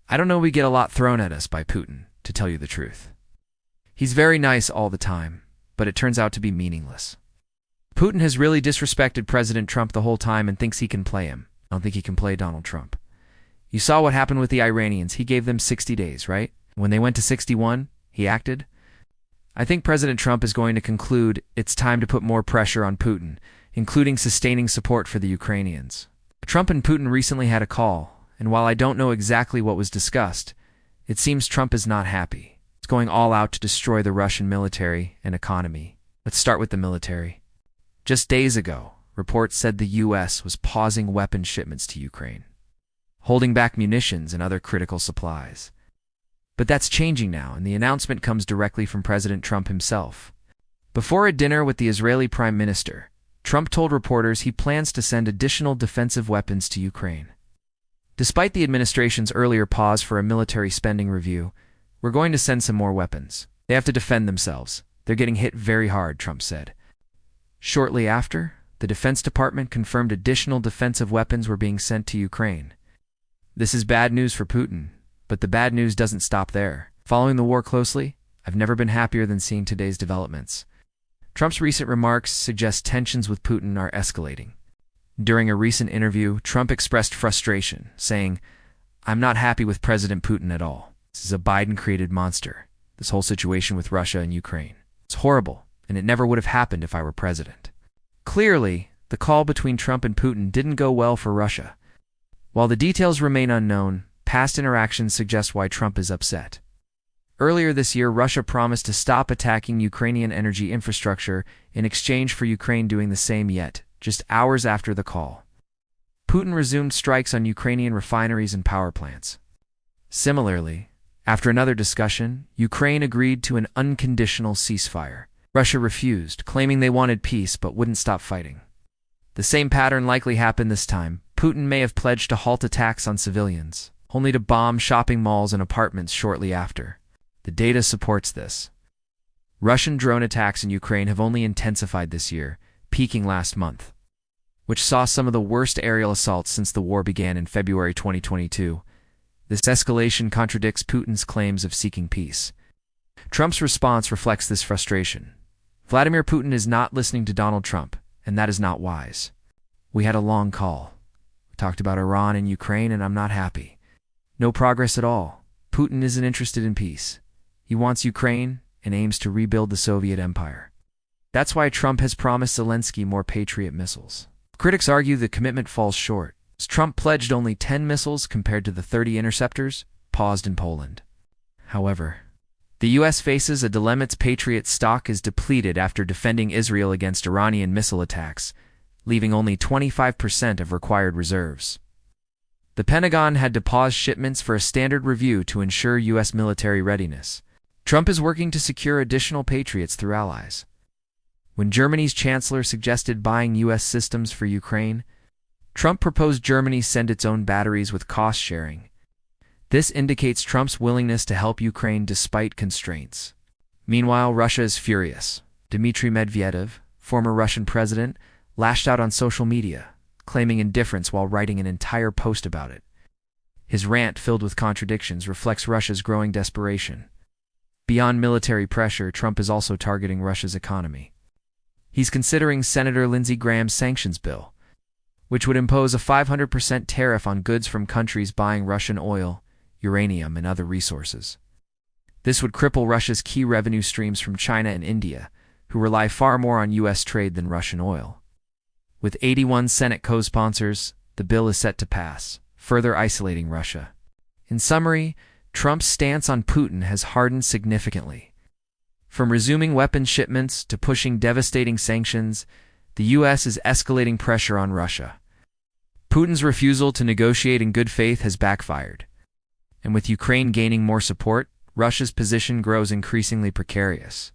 I don't know, we get a lot thrown at us by Putin, to tell you the truth. He's very nice all the time, but it turns out to be meaningless. Putin has really disrespected President Trump the whole time and thinks he can play him. I don't think he can play Donald Trump. You saw what happened with the Iranians. He gave them 60 days, right? When they went to 61, he acted. I think President Trump is going to conclude it's time to put more pressure on Putin, including sustaining support for the Ukrainians. Trump and Putin recently had a call, and while I don't know exactly what was discussed, it seems Trump is not happy. It's going all out to destroy the Russian military and economy. Let's start with the military. Just days ago, reports said the U.S. was pausing weapon shipments to Ukraine, holding back munitions and other critical supplies. But that's changing now, and the announcement comes directly from President Trump himself. Before a dinner with the Israeli Prime Minister, Trump told reporters he plans to send additional defensive weapons to Ukraine. Despite the administration's earlier pause for a military spending review, we're going to send some more weapons. They have to defend themselves. They're getting hit very hard, Trump said. Shortly after, the Defense Department confirmed additional defensive weapons were being sent to Ukraine. This is bad news for Putin, but the bad news doesn't stop there. Following the war closely, I've never been happier than seeing today's developments. Trump's recent remarks suggest tensions with Putin are escalating. During a recent interview, Trump expressed frustration, saying, "I'm not happy with President Putin at all. This is a Biden-created monster. This whole situation with Russia and Ukraine. It's horrible, and it never would have happened if I were president." Clearly, the call between Trump and Putin didn't go well for Russia. While the details remain unknown, past interactions suggest why Trump is upset. Earlier this year, Russia promised to stop attacking Ukrainian energy infrastructure in exchange for Ukraine doing the same, yet just hours after the call, Putin resumed strikes on Ukrainian refineries and power plants. Similarly, after another discussion, Ukraine agreed to an unconditional ceasefire. Russia refused, claiming they wanted peace but wouldn't stop fighting. The same pattern likely happened this time. Putin may have pledged to halt attacks on civilians, only to bomb shopping malls and apartments shortly after. The data supports this. Russian drone attacks in Ukraine have only intensified this year, peaking last month, which saw some of the worst aerial assaults since the war began in February 2022. This escalation contradicts Putin's claims of seeking peace. Trump's response reflects this frustration. Vladimir Putin is not listening to Donald Trump, and that is not wise. We had a long call. We talked about Iran and Ukraine, and I'm not happy. No progress at all. Putin isn't interested in peace. He wants Ukraine and aims to rebuild the Soviet Empire. That's why Trump has promised Zelensky more Patriot missiles. Critics argue the commitment falls short, as Trump pledged only 10 missiles compared to the 30 interceptors paused in Poland. However, the U.S. faces a dilemma. Its Patriot stock is depleted after defending Israel against Iranian missile attacks, leaving only 25% of required reserves. The Pentagon had to pause shipments for a standard review to ensure U.S. military readiness. Trump is working to secure additional Patriots through allies. When Germany's chancellor suggested buying U.S. systems for Ukraine, Trump proposed Germany send its own batteries with cost sharing. This indicates Trump's willingness to help Ukraine despite constraints. Meanwhile, Russia is furious. Dmitry Medvedev, former Russian president, lashed out on social media, claiming indifference while writing an entire post about it. His rant, filled with contradictions, reflects Russia's growing desperation. Beyond military pressure, Trump is also targeting Russia's economy. He's considering Senator Lindsey Graham's sanctions bill, which would impose a 500% tariff on goods from countries buying Russian oil, uranium, and other resources. This would cripple Russia's key revenue streams from China and India, who rely far more on U.S. trade than Russian oil. With 81 Senate co-sponsors, the bill is set to pass, further isolating Russia. In summary, Trump's stance on Putin has hardened significantly. From resuming weapons shipments to pushing devastating sanctions, the U.S. is escalating pressure on Russia. Putin's refusal to negotiate in good faith has backfired. And with Ukraine gaining more support, Russia's position grows increasingly precarious.